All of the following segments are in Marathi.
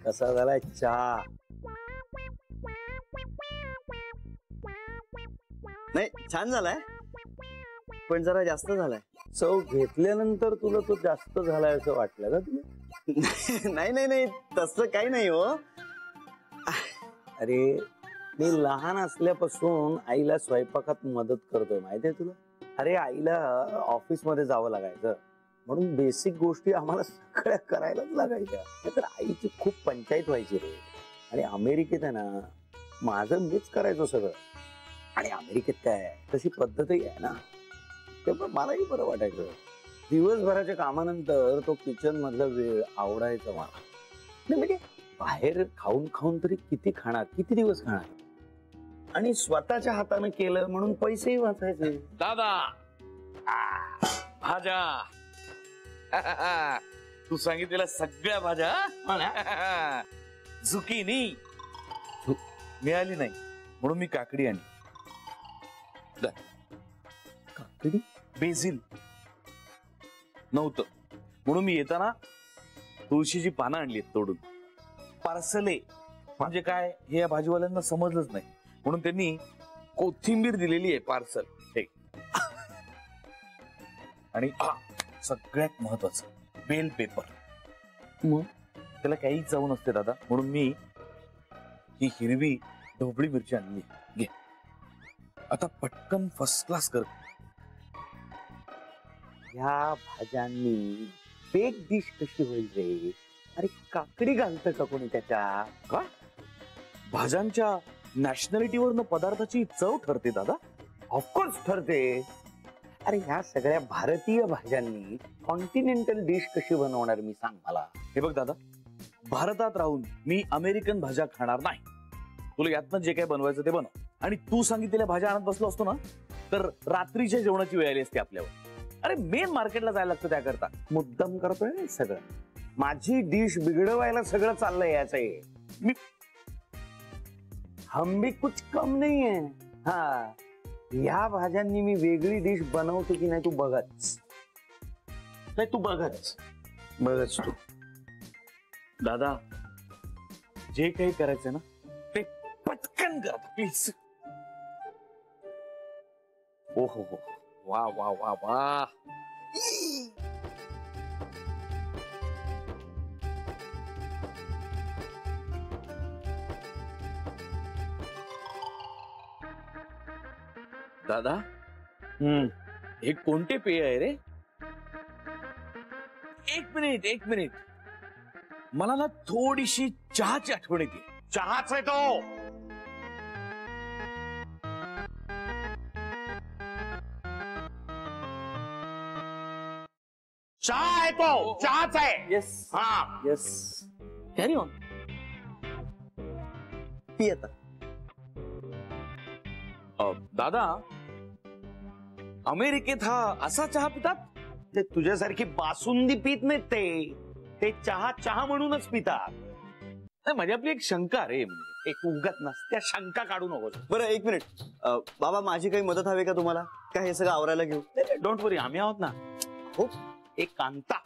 कसा झालाय चहा? नाही छान झालाय, पण जरा जास्त झालाय. चव घेतल्यानंतर तुला तो जास्त झालाय असं वाटलं का तुला? नाही नाही नाही, तसं काही नाही हो. अरे मी लहान असल्यापासून आईला स्वयंपाकात मदत करतोय, माहितीये तुला? अरे आईला ऑफिस मध्ये जावं लागायचं, म्हणून बेसिक गोष्टी आम्हाला सगळ्या करायलाच लागायच्या. नाहीतर आईची खूप पंचायत व्हायची रे. आणि अमेरिकेत आहे ना, माझं मीच करायचो सगळं. आणि अमेरिकेत काय तशी पद्धतही आहे ना, त्यामुळे मलाही बरं वाटायचं. दिवसभराच्या कामानंतर तो किचन मधला वेळ आवडायचा मला. नाही म्हणजे बाहेर खाऊन खाऊन तरी किती खाणार, किती दिवस खाणार. आणि स्वतःच्या हाताने केलं म्हणून पैसेही वाचायचे. दादा भाज्या तू सांगितलेल्या सगळ्या भाज्या. झुकीनी मिळाली नाही म्हणून मी काकडी आणली. काकडी? बेसिल नव्हतं म्हणून मी येताना तुळशीची पानं आणली तोडून. पार्सले म्हणजे काय हे या भाजीवाल्यांना समजलंच नाही, म्हणून त्यांनी कोथिंबीर दिलेली आहे पार्सल. हे आणि सगळ्यात महत्वाचं बेल पेपर. मग त्याला काही चव नसते दादा, म्हणून मी ही हिरवी ढोबळी मिरची आणली. घे आता पटकन फर्स्ट क्लास कर. ह्या भाज्यांनी बेक डिश कशी होईल रे? अरे काकडी घालतं का कोणी त्याच्या? का भाज्यांच्या नॅशनॅलिटीवरनं पदार्थाची चव ठरते दादा? ऑफकोर्स ठरते. अरे ह्या सगळ्या भारतीय भाज्यांनी कॉन्टिनेंटल डिश कशी बनवणार मी, सांग मला. हे बघ दादा, भारतात राहून मी अमेरिकन भाज्या खाणार नाही. तुला यातनं जे काय बनवायचं ते बनव. आणि तू सांगितलेल्या भाज्या आणत बसलो असतो ना, तर रात्रीच्या जेवणाची वेळ आली असते आपल्यावर. अरे मेन मार्केटला जायला लागतं त्याकरता. मुद्दाम करतोय सगळं. माझी डिश बिघडवायला सगळं चाललंय याच. मी हम भी कुछ कम नाही आहे. हा, ह्या भाज्यांनी मी वेगळी डिश बनवतो की नाही तू बघच. नाही तू बघच तू. दादा जे काही करायचं ना ते पटकन कर प्लीज. ओ हो हो, वा वा वा वा. दादा हे कोणते पेय आहे रे? एक मिनिट मला ना थोडीशी चहाची आठवण येते. चहाच आहे तो. चहा आहे तो, चहाच आहे. येस हा येस, कॅरी ऑन. पी आता. दादा अमेरिकेत हा असा चहा पितात? ते तुझ्यासारखी बासुंदी पित नाहीत, ते चहा म्हणूनच पितात. नाही माझी आपली एक शंका रे. एक उगत नसत्या शंका काढू नकोस. बरं एक मिनिट, बाबा माझी काही मदत हवी का तुम्हाला? काय हे सगळं आवरायला घेऊ? डोंट वरी, आम्ही आहोत ना. हो एक कांता,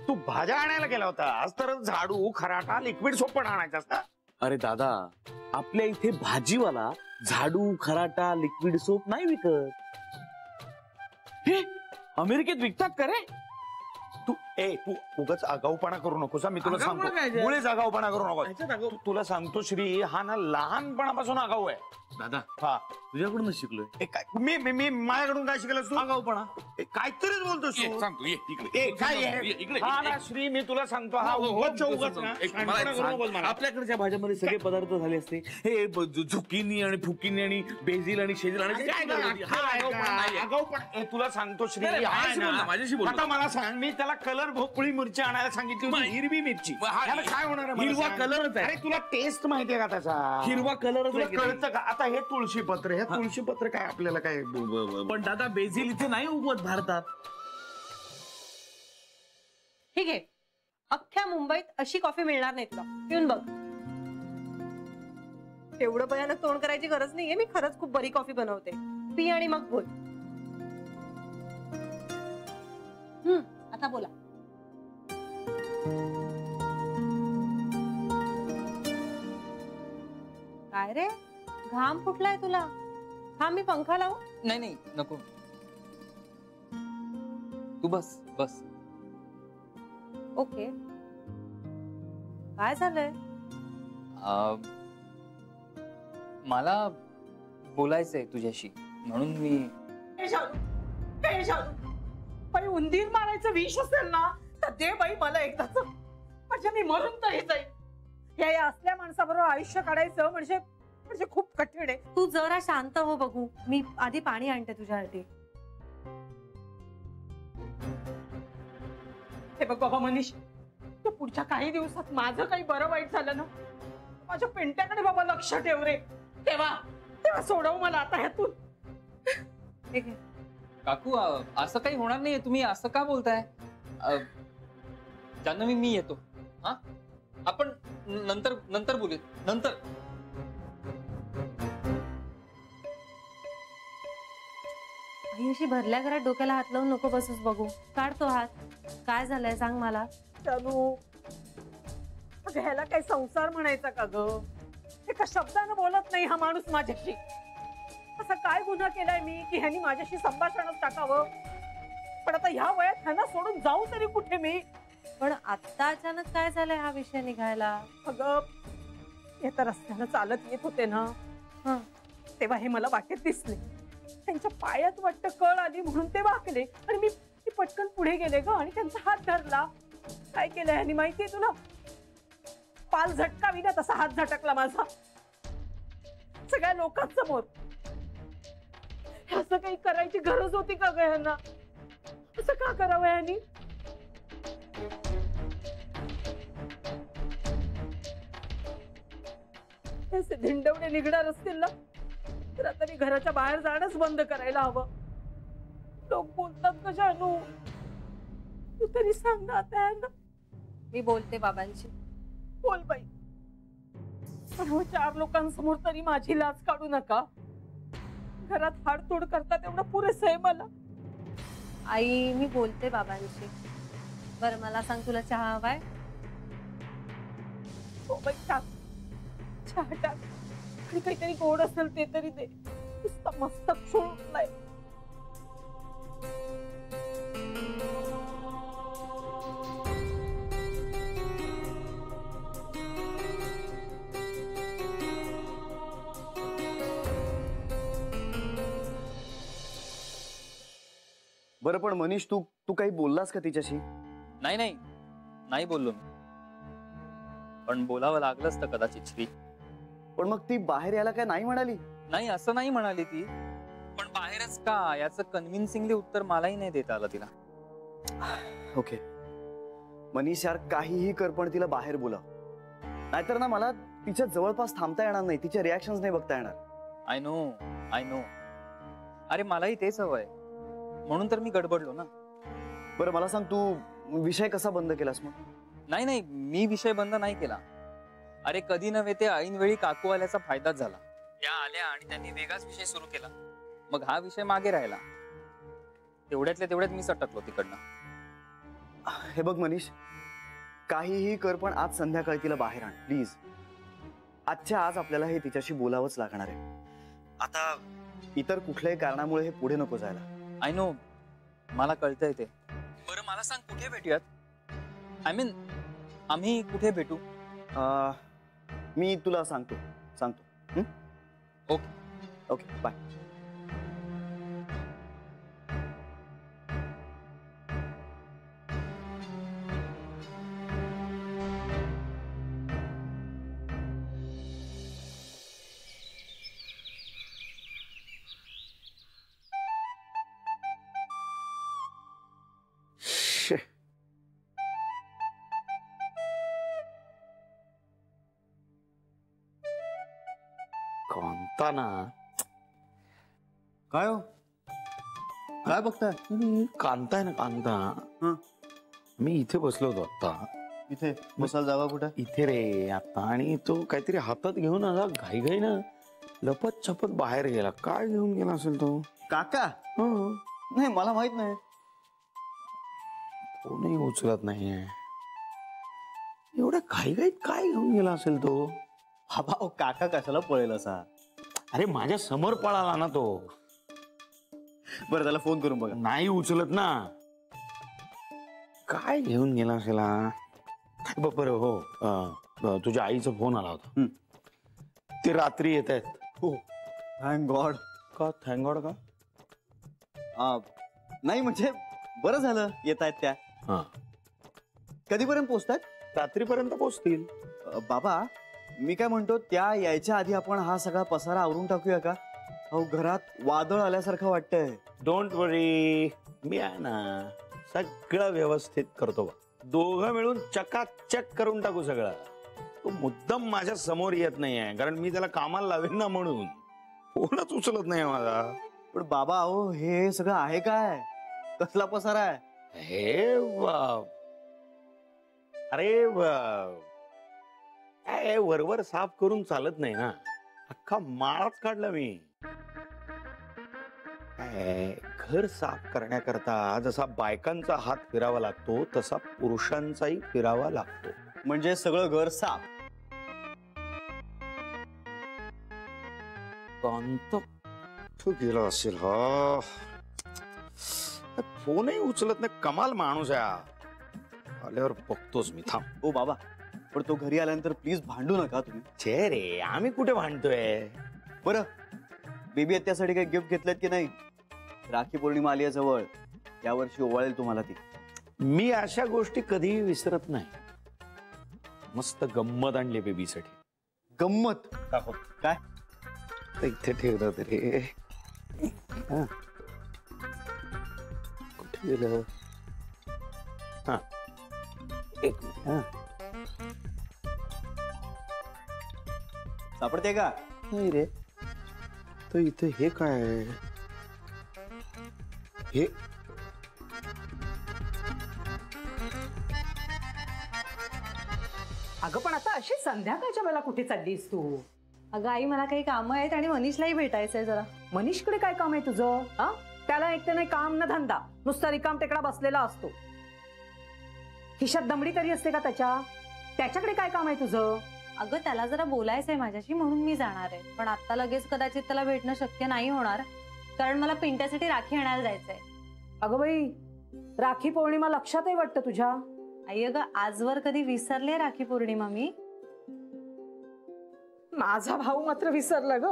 तू भाज्या आणायला गेला होतास तर झाडू खराटा लिक्विड सोप पण आणायचा असता. अरे दादा आपल्या इथे भाजीवाला झाडू खराटा लिक्विड सोप नाही विकत. हे अमेरिकेत विकतात का रे? तू उगाच आगाऊपणा करू नकोस. मी तुला आगाऊपणा काय सांगतो, आहे? मुळेच आगाऊपणा करू ह्याच्यात नकोस. आगाऊ- तुला सांगतो श्री, हा ना लहानपणापासून आगाऊ आहे. दादा हा तुझ्याकडूनच शिकलोय. मी माझ्याकडून काय शिकलास तू? आगाऊपणा. काहीतरीच बोलतोस तू. सांगतो ये इकडे. काय आहे? इकडे. हा ना श्री, मी तुला सांगतो, हा उगाच उगाच ना शहाणपणा करू नकोस मला. आपल्याकडच्या भाज्यांमध्ये सगळे पदार्थ झाले असते. हे झुकीनी आणि फुकीनी आणि बेझिल आणि शेजिल आणि काय करायचं? हा आगाऊपणा नाहीये. आगाऊपणा तुला सांगतो श्री, नाही, हा माझ्याशी ना. बोल ना, माझ्याशी बोल ना. आता मला सांग, मी त्याला कलर भोपळी मिरची आणायला सांगितली होती, हिरवी मिरची. याला काय होणार आहे मला हिरवा सांग? कलरच आहे. अरे तुला टेस्ट माहितीये का त्याचा? हिरवा कलरच तुला आहे की नाही? कळतं का? आता हे तुळशी पत्र, हे तुळशी पत्र काय आपल्याला काय पण दादा बेझिल इथे नाही उगवत भारतात. ठीक आहे, अख्ख्या मुंबईत अशी कॉफी मिळणार नाही तुला. पिऊन बघ. एवढं भयानक तोंड करायची गरज नाहीये. मी खरंच खूप बरी कॉफी बनवते. पी आणि मग बोल. आता बोला. काय रे, घाम फुटलाय तुला? हा, मी पंखा लावू? नाही नाही नको, तू बस बस. ओके. काय झालंय? मला बोलायचंय तुझ्याशी, म्हणून मी. बाई, उंदीर मारायचं विष असेल ना तर दे बाई मला एकदाच, म्हणजे मी मरून तरी जाईल. या असल्या माणसाबरोबर आयुष्य काढायचं म्हणजे म्हणजे खूप कठीण आहे. तू जरा शांत हो बघू, मी आधी पाणी आणते तुझ्यासाठी. हे बघ बाबा मनीष, तू पुढच्या काही दिवसात माझं काही बरं वाईट झालं ना, माझ्या पिंट्याकडे बाबा लक्ष ठेव रे. तेव्हा तेव्हा सोडव मला आता ह्यातून. ठीक आहे. काकू असं काही होणार नाहीये, तुम्ही असं का बोलताय? जान्हवी मी येतो. हा, आपण नंतर नंतर बोलूया, नंतर. आई अशी भरल्या घरात डोक्याला हात लावून नको बसूस बघू. काढ तो हात. काय झालंय सांग मला. चालू ह्याला काही संसार म्हणायचा का ग? एका शब्दानं बोलत नाही हा माणूस माझ्याशी. असा काय गुन्हा केलाय मी की ह्यानी माझ्याशी संभाषणच टाकावं? पण आता ह्या वयात ह्यांना सोडून जाऊ तरी कुठे मी? पण आता अचानक काय झालंय हा विषय निघायला? अगं, येता रस्त्यानं चालत येत होते ना, हं. तेव्हा हे मला वाटेत दिसले. त्यांच्या पायात वाटतं कळ आली म्हणून ते वाकले आणि मी पटकन पुढे गेले ग आणि त्यांचा हात धरला. काय केलं ह्यांनी माहितीये तुला? पाल झटकावी ना तसा हात झटकला माझा सगळ्या लोकांसमोर. असं काही करायची गरज होती का ग ह्यांना? असं का करावं ह्यांनी? असे धिंडवणे निघणार असतील ना तर आता मी घराच्या बाहेर जाणंच बंद करायला हवं. लोक बोलतात का जानू? तू तरी सांग ना आता ह्यांना. मी बोलते बाबांशी. बोल बाई, पण हो 4 लोकांसमोर तरी माझी लाज काढू नका. घरात हाडतोड करतात एवढं पुरेसं आहे मला. आई मी बोलते बाबांशी. बरं मला सांग, तुला चहा हवाय? हो बाई, टाक चहा टाक आणि काहीतरी गोड असेल ते तरी दे. नुसता मस्तक सोडलाय. बरं, पण मनीष तू तू काही बोललास का तिच्याशी? नाही नाही नाही बोललो मी, पण बोलावं लागलंच तर कदाचित श्री. पण मग ती बाहेर यायला काय नाही म्हणाली? नाही असं नाही म्हणाली ती, पण बाहेरच का याचं कन्व्हिन्सिंगली उत्तर मलाही नाही देता आलं तिला. ओके मनीष यार, काहीही कर पण तिला बाहेर बोलाव, नाहीतर ना मला तिच्या जवळपास थांबता येणार नाही, तिचे रिॲक्शन्स नाही बघता येणार. I know. अरे मलाही तेच हवंय, म्हणून तर मी गडबडलो ना. बरं मला सांग, तू विषय कसा बंद केलास मग? नाही मी विषय बंद नाही केला. अरे कधी नव्हे ते ऐनवेळी काकू आल्याचा फायदाच झाला. त्या आल्या आणि त्यांनी वेगळाच विषय सुरू केला, मग हा विषय मागे राहिला. तेवढ्यातल्या तेवढ्यात मी सटकलो तिकडनं. हे बघ मनीष, काहीही कर पण आज संध्याकाळी तिला बाहेर आण प्लीज. आजच्या आज आपल्याला हे तिच्याशी बोलावंच लागणार आहे. आता इतर कुठल्याही कारणामुळे हे पुढे नको जायला. आय नो, मला कळतंय ते. बरं मला सांग, कुठे भेटूयात? आय मीन आम्ही कुठे भेटू? मी तुला सांगतो. Okay bye. कांता ना, काय हो, काय बघताय? कांता आहे ना कांता. हं. मी इथे बसलो होतो आता. इथे बसायला जागा कुठे? इथे रे आता. आणि तो काहीतरी हातात घेऊन आला घाई ना, लपत छपत बाहेर गेला. काय घेऊन गेला असेल तो? काका? हं. नाही मला माहित नाही. फोनही उचलत नाहीये. एवढ्या घाईघाईत काय घेऊन गेला असेल तो? बाबा अहो, काका कशाला पळेल असा? अरे माझ्या समोर पळाला ना तो. बरं त्याला फोन करून बघा. नाही उचलत ना. काय घेऊन गेला असेल हा? बरं हो, तुझ्या आईचा फोन आला होता. ते रात्री येत आहेत. हो थँक गॉड. का थँक गॉड का? नाही म्हणजे बरं झालं येत आहेत त्या. हा, कधीपर्यंत पोहोचतात? रात्रीपर्यंत पोहोचतील. बाबा मी काय म्हणतो, त्या यायच्या आधी आपण हा सगळा पसारा आवरून टाकूया का? अहो घरात वादळ आल्यासारखं वाटतंय. डोंट वरी, मी आहे ना, सगळं व्यवस्थित करतो. दोघं मिळून चकाचक करून टाकू सगळं. तो मुद्दाम माझ्या समोर येत नाहीये, कारण मी त्याला कामाला लावेन ना म्हणून. फोनच उचलत नाही माझा. पण बाबा अहो हे सगळं आहे काय? कसला पसारा आहे? हे अरे काय वरवर साफ करून चालत नाही ना. अख्खा माळाच काढला मी. घर साफ करण्याकरता जसा बायकांचा हात फिरावा लागतो तसा पुरुषांचाही फिरावा लागतो. म्हणजे सगळं घर साफ. कांत तो गेला असेल हा. फोनही उचलत नाही. कमाल माणूस आहे. आल्यावर बघतोच मी. थांब. ओ बाबा पण तो घरी आल्यानंतर प्लीज भांडू नका तुम्ही. छे रे, आम्ही कुठे भांडतोय. बरं बेबी त्यासाठी काही गिफ्ट घेतलेत की नाही? राखी पौर्णिमा आली आहे जवळ, यावर्षी ओवाळेल तुम्हाला ती. मी अशा गोष्टी कधीही विसरत नाही. मस्त गंमत आणली बेबीसाठी. गंमत? काय? इथे ठेवलं रे. कुठे गेलं? हा, एक मिनिट. हा, सापडते का? नाही रे. तर इथे हे काय आहे? हे अगं पण आता अशी संध्याकाळच्या वेळेला कुठे चाललीस तू? अगं आई, मला काही कामं आहेत आणि मनीषलाही भेटायचंय जरा. मनीषकडे काय काम आहे तुझं? हा, त्याला एक तर नाही काम ना धंदा, नुसता रिकाम टेकडा बसलेला असतो. खिशात दमडी तरी असते का त्याच्याकडे काय काम आहे तुझं? अगं त्याला जरा बोलायचंय माझ्याशी, म्हणून मी जाणार आहे. पण आता लगेच कदाचित त्याला भेटणं शक्य नाही होणार, कारण मला पिंट्यासाठी राखी आणायला जायचंय. अगं बाई, राखी पौर्णिमा लक्षातही वाटतं तुझ्या. आई अगं, आजवर कधी विसरले राखी पौर्णिमा मी? माझा भाऊ मात्र विसरला ग.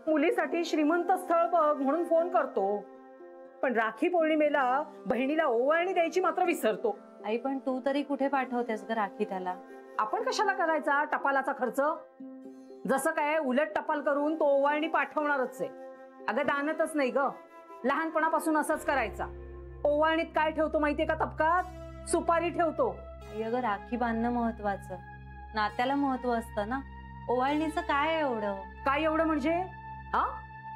मुलीसाठी श्रीमंत स्थळ बघ म्हणून फोन करतो, पण राखी पौर्णिमेला बहिणीला ओवाळणी द्यायची मात्र विसरतो. आई पण तू तरी कुठे पाठवतेस ग राखी त्याला? आपण कशाला करायचा टपालाचा खर्च? जसं काय उलट टपाल करून तो ओवाळणी पाठवणारच आहे. अगं दानतच नाही ग, लहानपणापासून असंच करायचा. ओवाळणीत काय ठेवतो माहितीये का तपकात? सुपारी ठेवतो. आई अगं, राखी बांधणं महत्वाचं, नात्याला महत्व असतं ना. ओवाळणीचं काय एवढं? काय एवढं म्हणजे? हा,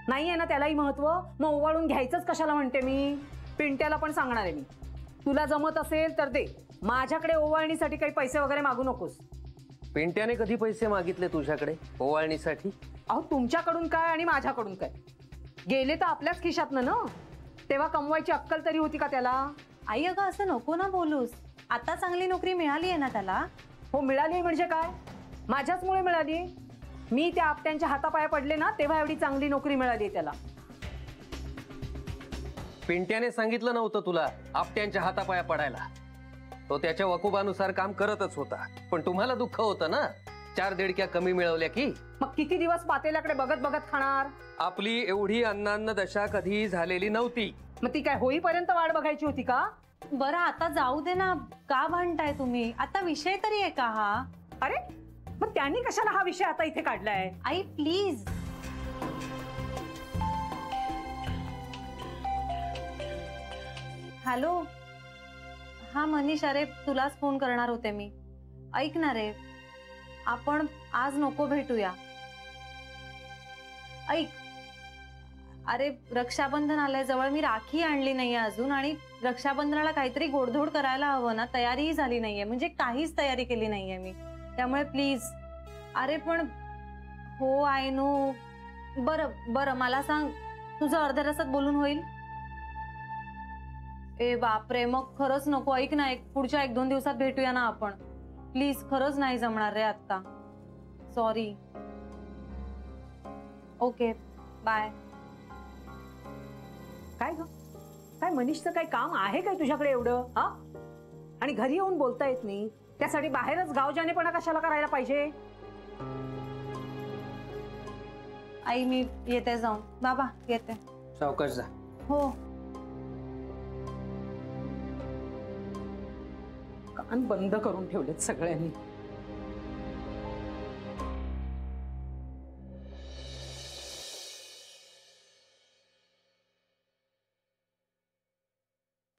नाहीये ना त्यालाही महत्व, मग ओवाळून घ्यायचंच कशाला म्हणते मी. पिंट्याला पण सांगणार आहे मी, तुला जमत असेल तर दे, माझ्याकडे ओवाळणीसाठी काही पैसे वगैरे मागू नकोस. पिंट्याने कधी पैसे मागितले तुझ्याकडे ओवाळणीसाठी? अहो तुमच्याकडून काय आणि माझ्याकडून काय, गेले तर आपल्याच खिशातनं ना. तेव्हा कमवायची अक्कल तरी होती का त्याला? आई अगं, असं नको ना बोलूस. आता चांगली नोकरी मिळाली आहे ना त्याला. हो मिळाली म्हणजे काय, माझ्याचमुळे मिळाली. मी त्या आपट्यांच्या हातापाया पडले ना, तेव्हा एवढी चांगली नोकरी मिळाली त्याला. पिंट्याने सांगितलं नव्हतं तुला आपट्यांच्या हातापाया पडायला? तो त्याच्या वकुबानुसार काम करतच होता, पण तुम्हाला दुःख होतं ना 4 देडक्या कमी मिळवल्या की. मग किती दिवस पातेल्याकडे बघत बघत खाणार? आपली एवढी अन्नान्न दशा कधी झालेली नव्हती. मग ती काय होईपर्यंत वाट बघायची होती का? बरं आता जाऊ दे ना, का भांडताय तुम्ही? आता विषय तरी आहे का हा? अरे मग त्यांनी कशाला हा विषय आता इथे काढलाय? आई प्लीज. हॅलो, हा मनीष, अरे तुलाच फोन करणार होते मी. ऐक ना रे, आपण आज नको भेटूया. ऐक, अरे रक्षाबंधन आलंय जवळ, मी राखी आणली नाहीये अजून, आणि रक्षाबंधनाला काहीतरी गोडधोड करायला हवं ना. तयारीही झाली नाहीये, म्हणजे काहीच तयारी केली नाहीये मी, त्यामुळे प्लीज. अरे पण हो आय नो. बरं बरं, मला सांग, तुझं अर्ध्या तासात बोलून होईल? ए बापरे, मग खरंच नको. ऐक ना, पुढच्या 1-2 दिवसात भेटूया ना आपण प्लीज खरंच नाही जमणार रे आत्ता. सॉरी. Okay bye. काय ग, काय मनीषचं काय काम आहे काय तुझ्याकडे एवढं? हा, आणि घरी येऊन बोलता येत नाही त्यासाठी बाहेरच गावजानेपणा कशाला करायला पाहिजे? आई मी येते जाऊन. बाबा येते. सावकाश जा. हो. कान बंद करून ठेवलेत सगळ्यांनी.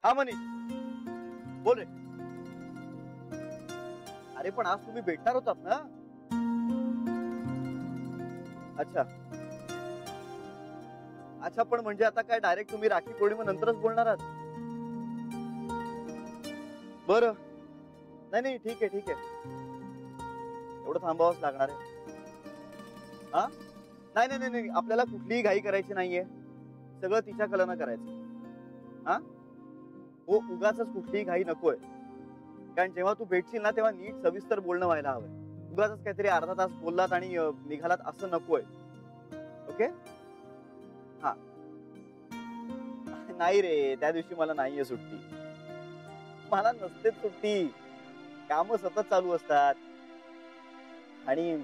हा मनीष बोल रे. अरे पण आज तुम्ही भेटणार होतात ना? अच्छा अच्छा, पण म्हणजे आता काय डायरेक्ट तुम्ही राखी पौर्णिमेनंतरच बोलणार आहात? बरं, नाही नाही ठीक आहे ठीक आहे, एवढं थांबावंच लागणार आहे. हा नाही नाही नाही, आपल्याला कुठलीही घाई करायची नाहीये, सगळं तिच्या कलानं करायचं. हा हो, उगाच कुठलीही घाई नकोय, कारण जेव्हा तू भेटशील ना तेव्हा नीट सविस्तर बोलणं व्हायला हवंय. उगाच काहीतरी अर्धा तास बोललात आणि निघालात असं नकोय. ओके? हा नाही रे, त्या दिवशी मला नाहीये सुट्टी, मला नसते सुट्टी, काम सतत चालू असतात आणि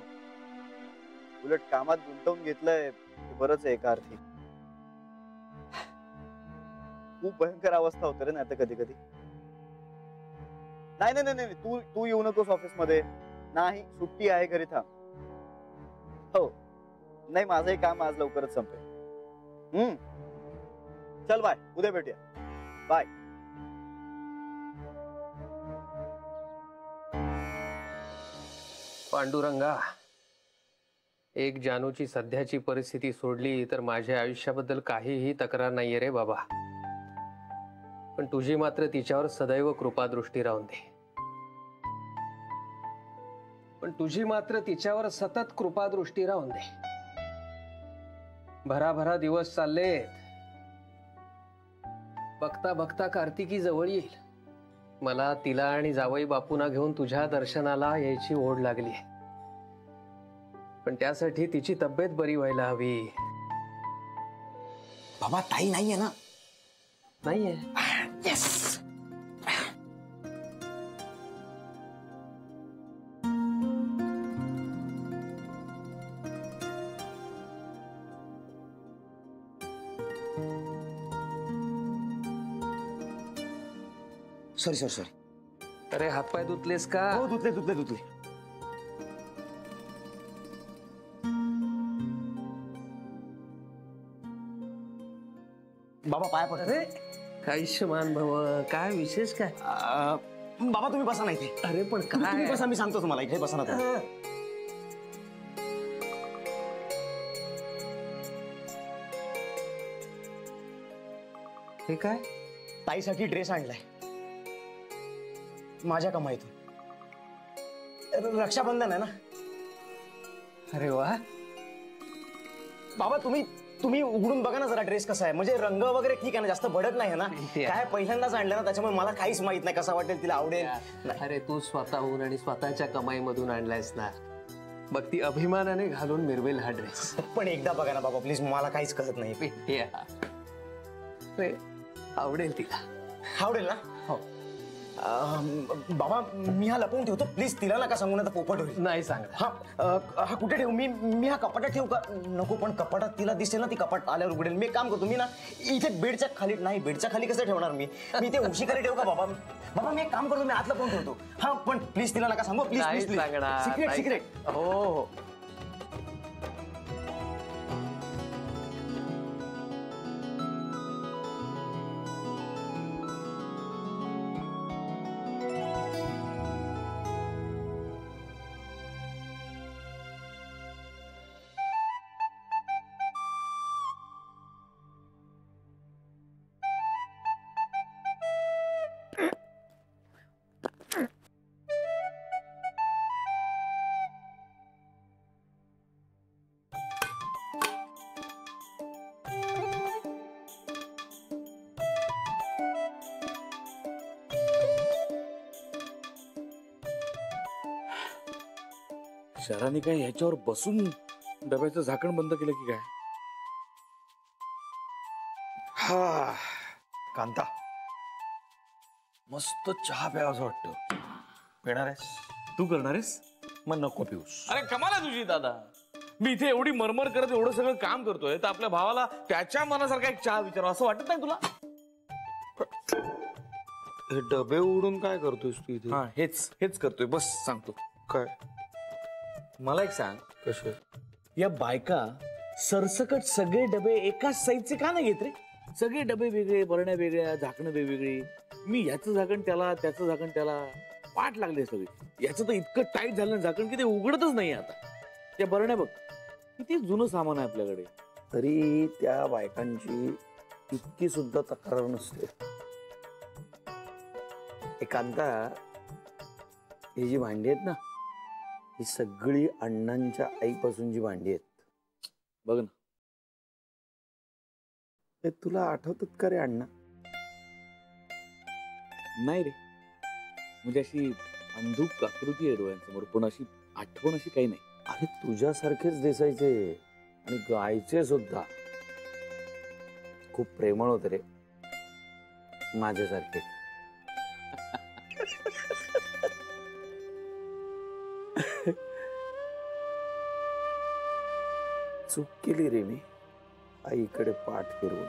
उलट कामात गुंतवून घेतलंय बरंच आहे एका अर्थी. खूप भयंकर अवस्था होते रे नाही तर कधी कधी. नाही नाही नाही नाही, तू तू येऊ नकोस ऑफिस मध्ये, नाही सुट्टी आहे, घरी थांब. हो नाही, माझंही काम आज लवकरच संपेल. चल बाय, उद्या भेटूया. बाय. पांडुरंगा, एक जानूची सध्याची परिस्थिती सोडली तर माझ्या आयुष्याबद्दल काहीही तक्रार नाहीये रे बाबा, पण तुझी मात्र तिच्यावर सदैव कृपादृष्टी राहून दे. पण तुझी मात्र तिच्यावर सतत कृपादृष्टी राहून दे. भराभरा दिवस चाललेत, बघता बघता कार्तिकी जवळ येईल. मला तिला आणि जावई बापूंना घेऊन तुझ्या दर्शनाला यायची ओढ लागली, पण त्यासाठी तिची तब्येत बरी व्हायला हवी. बाबा ताई नाहीये ना? नाहीये. येस. Sorry sorry sorry. अरे हातपाय धुतलेस का? हो धुतले धुतले धुतले. बाबा पाया पडतो. अरे आयुष्यमान भव, काय विशेष काय? बाबा तुम्ही बसा नाही इथे. अरे पण तुम्ही काय? बसा, मी सांगतो तुम्हाला, इथे बसा ना तुम्ही. हे काय? ताईसाठी ड्रेस आणलाय माझ्या कमाईतून. रक्षाबंधन आहे ना. अरे वा. बाबा तुम्ही उघडून बघा ना जरा, ड्रेस कसा आहे, म्हणजे रंग वगैरे ठीक आहे ना, जास्त भडक नाही ना. काय पहिल्यांदाच आणलं ना, त्याच्यामुळे मला काहीच माहित नाही कसा वाटेल, तिला आवडेल. अरे तू स्वतःहून आणि स्वतःच्या कमाईमधून आणलायस ना, मग ती अभिमानाने घालून मिरवेल हा ड्रेस. पण एकदा बघा ना बाबा प्लीज, मला काहीच कळत नाही. आवडेल तिला. आवडेल ना? हो. बाबा मी हा लपवून ठेवतो, प्लीज तिला नका सांगू ना, तर पोपट होईल. नाही सांग. हा कुठे ठेवू? मी हा कपाटात ठेवू का? नको, पण कपाटात तिला दिसेल ना, ती कपाट आल्यावर उघडेल. मी एक काम करतो, मी ना इथे बेडच्या खाली, नाही बेडच्या खाली कसं ठेवणार मी इथे उशीकडे ठेवू का बाबा? बाबा मी एक काम करतो, मी आत लपवून ठेवतो. हा पण प्लीज तिला नका सांगू, please please please. Secret secret. हो हो. शहराने काय ह्याच्यावर बसून डब्याचं झाकण बंद केलं की काय? हा कांता, मस्त चहा प्यावाचं वाटतं. पिणार आहेस? तू करणार आहेस? मग नको पिऊस. अरे कमाल आहे तुझी दादा. मी इथे एवढी मरमर करत एवढं सगळं काम करतोय तर आपल्या भावाला त्याच्या मनासारखा एक चहा विचारावा असं वाटत नाही तुला? हे डबे उघडून काय करतोयस तू इथे? हा हेच करतोय. बस सांगतो. काय? मला एक सांग, कसे? या बायका सरसकट सगळे डबे एकाच साईजचे का नाही घेत रे? सगळे डबे वेगळे, बरण्या वेगळ्या, झाकणं वेगवेगळी. मी याचं झाकण त्याला, त्याचं झाकण त्याला, वाट लागले सगळी. याचं तर इतकं टाईट झालं झाकण की ते उघडतच नाही आता. त्या बरण्या बघ, किती जुनं सामान आहे आपल्याकडे. तरी त्या बायकांची इतकी सुद्धा तक्रार नसते. एकांता, ही जी भांडी आहेत ना, ही सगळी अण्णांच्या आईपासूनची भांडी आहेत. बघ ना. हे तुला आठवतात का रे अण्णा? नाही रे, म्हणजे अशी अंधूक आकृती आहे डोळ्यांसमोर, पण अशी आठवण अशी काही नाही. अरे तुझ्यासारखेच दिसायचे आणि गायचे सुद्धा. खूप प्रेमळ होते रे, माझ्यासारखे. चूक केली रे मी आईकडे पाठ फिरवून.